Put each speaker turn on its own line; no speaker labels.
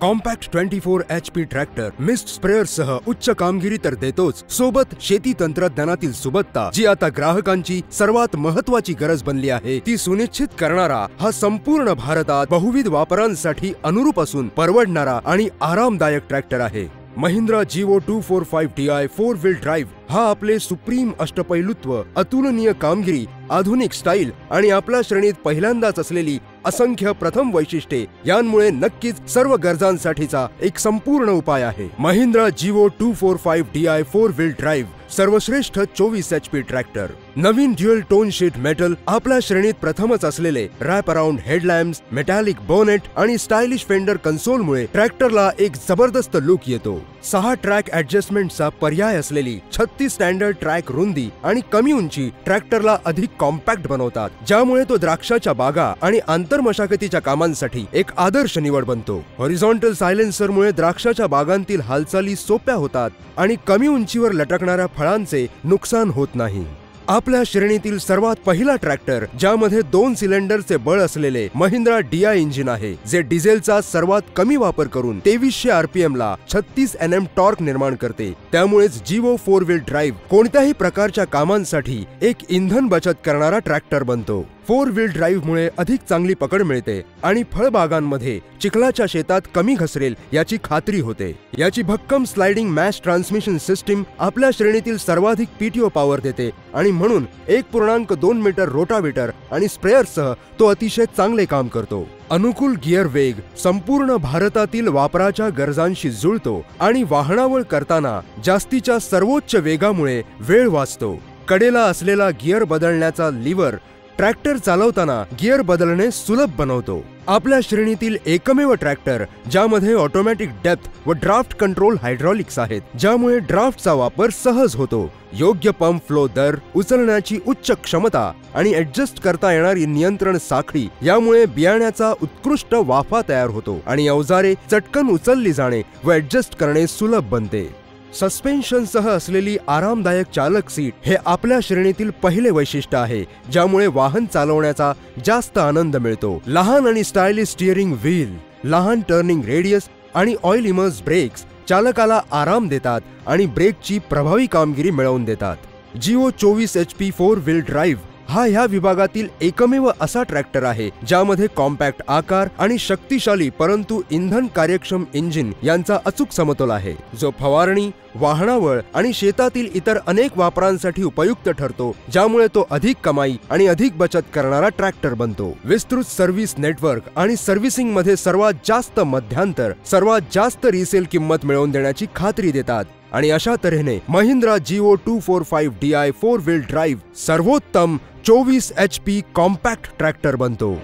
Compact 24 HP tractor mist sprayer सह उच्च कामगिरी तर देतोच, सोबत शेती तंत्रज्ञानातील सुबत्ता जी आता ग्राहकांची सर्वात महत्त्वाची गरज बनली आहे ती सुनिश्चित करणारा हा संपूर्ण भारतात बहुविध वापरांसाठी अनुरूप असून परवडणारा आणि आरामदायक ट्रॅक्टर आहे। महिंद्रा जीवो 245Di 4-व्हील ड्राइव्ह हा आपले सुप्रीम अष्टपैलुत्व, अतुलनीय कामगिरी, आधुनिक स्टाईल आणि आपल्या श्रेणीत पहिल्यांदाच असलेली असंख्य प्रथम वैशिष्ट्ये यांमुळे नक्कीच सर्व गरजांसाठीचा एक संपूर्ण उपाय आहे। महिंद्रा जीवो 245Di 4-व्हील ड्राइव्ह सर्वश्रेष्ठ 24 HP ट्रॅक्टर, नवीन ड्युअल टोन शीट मेटल, आपल्या श्रेणीत प्रथमच असलेले रॅप अराउंड हेडलॅम्प्स, मेटॅलिक बोनेट आणि स्टायलिश फेंडर कन्सोलमुळे ट्रॅक्टरला एक जबरदस्त लुक येतो। 6 ट्रॅक ॲडजस्टमेंटचा पर्याय असलेली 36 स्टँडर्ड ट्रॅक रुंदी आणि कमी उंची ट्रॅक्टरला अधिक कॉम्पॅक्ट बनवतात, ज्यामुळे तो द्राक्षाच्या बागा आणि आंतरमशागतीच्या कामांसाठी एक आदर्श निवड बनतो। हॉरिझॉन्टल सायलेन्सरमुळे द्राक्षाच्या बागांतील हालचाली सोप्या होतात आणि कमी उंचीवर लटकणाऱ्या फळांचे नुकसान होत नाही। आपल्या श्रेणीतील सर्वात पहिला ट्रॅक्टर ज्यामध्ये 2 सिलेंडरचे बळ असलेले महिंद्रा DI इंजिन आहे, जे डिझेलचा सर्वात कमी वापर करून 2300 RPM ला 36 Nm टॉर्क निर्माण करते। त्यामुळेच जीवो 4-व्हील ड्राइव्ह कोणत्याही प्रकारच्या कामांसाठी एक इंधन बचत करणारा ट्रॅक्टर बनतो। 4-व्हील ड्राइव्ह मुळे अधिक चांगली पकड मिळते आणि फळबागांमध्ये चिखलाच्या शेतात कमी घसरेल याची खात्री होते। याची भक्कम स्लाइडिंग मॅश ट्रान्समिशन सिस्टीम आपल्या श्रेणीतील सर्वाधिक PTO पॉवर देते आणि म्हणून 1.2 मीटर रोटावेटर आणि स्प्रेअरसह तो अतिशय चांगले काम करतो। अनुकूल गिअर वेग संपूर्ण भारतातील वापराच्या गरजांशी जुळतो आणि वाहनावळ करताना जास्तीच्या सर्वोच्च वेगामुळे वेळ वाचतो। कडेला असलेला गिअर बदलण्याचा लिव्हर ट्रॅक्टर चालवताना गिअर बदलणे सुलभ बनवतो। आपल्या श्रेणीतील एकमेव ट्रॅक्टर ज्यामध्ये ऑटोमॅटिक डेप्थ व ड्राफ्ट कंट्रोल हायड्रॉलिक्स आहेत, ज्यामुळे ड्राफ्टचा वापर सहज होतो। योग्य पंप फ्लो दर, उचलण्याची उच्च क्षमता आणि ॲडजस्ट करता येणारी नियंत्रण साखळी यामुळे बियाण्याचा उत्कृष्ट वाफा तयार होतो आणि अवजारे चटकन उचलली जाणे व ॲडजस्ट करणे सुलभ बनते। सस्पेन्शनसह असलेली आरामदायक चालक सीट हे आपल्या श्रेणीतील पहिले वैशिष्ट्य आहे, ज्यामुळे वाहन चालवण्याचा जास्त आनंद मिळतो। लहान आणि स्टायलिश स्टीअरिंग व्हील, लहान टर्निंग रेडियस आणि ऑइल इमर्स ब्रेक्स चालकाला आराम देतात आणि ब्रेकची प्रभावी कामगिरी मिळवून देतात। जीवो 24 HP 4-व्हील ड्राइव्ह हा ह्या विभागातील एकमेव असा ट्रॅक्टर आहे ज्यामध्ये कॉम्पॅक्ट आकार आणि शक्तिशाली परंतु इंधन कार्यक्षम इंजिन यांचा अचूक समतोल आहे, जो फवारणी, वाहनावळ आणि शेतातील इतर अनेक वापरांसाठी उपयुक्त ठरतो, ज्यामुळे तो अधिक कमाई आणि अधिक बचत करणारा ट्रॅक्टर बनतो। विस्तृत सर्व्हिस नेटवर्क आणि सर्व्हिसिंग मध्ये सर्वात जास्त मध्यांतर, सर्वात जास्त रिसेल किंमत मिळवून देण्याची खात्री देतात आणि अशा तऱ्हेने महिंद्रा जीवो 245Di 4-व्हील ड्राइव्ह सर्वोत्तम 24 HP कॉम्पॅक्ट ट्रॅक्टर बनतो।